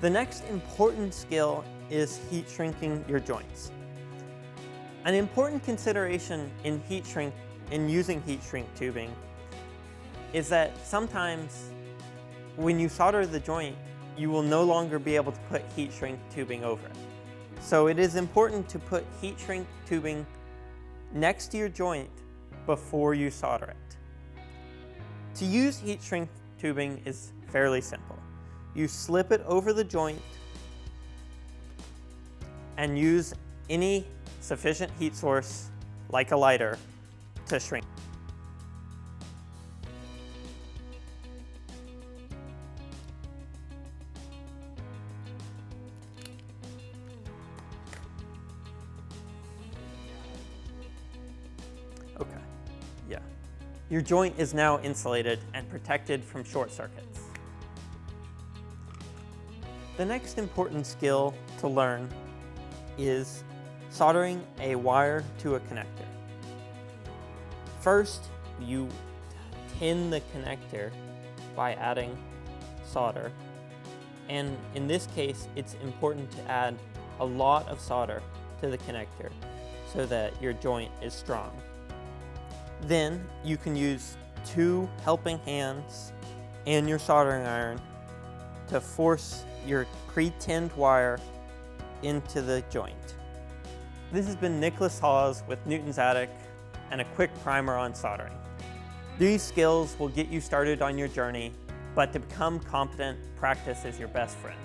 The next important skill is heat shrinking your joints. An important consideration in using heat shrink tubing is that sometimes when you solder the joint, you will no longer be able to put heat shrink tubing over it. So it is important to put heat shrink tubing next to your joint before you solder it. To use heat shrink tubing is fairly simple. You slip it over the joint and use any sufficient heat source, like a lighter, to shrink. Okay, yeah. Your joint is now insulated and protected from short circuits. The next important skill to learn is soldering a wire to a connector. First, you tin the connector by adding solder. And in this case, it's important to add a lot of solder to the connector so that your joint is strong. Then you can use 2 helping hands and your soldering iron to force your pre-tinned wire into the joint. This has been Nicholas Hawes with Newton's Attic and a quick primer on soldering. These skills will get you started on your journey, but to become competent, practice is your best friend.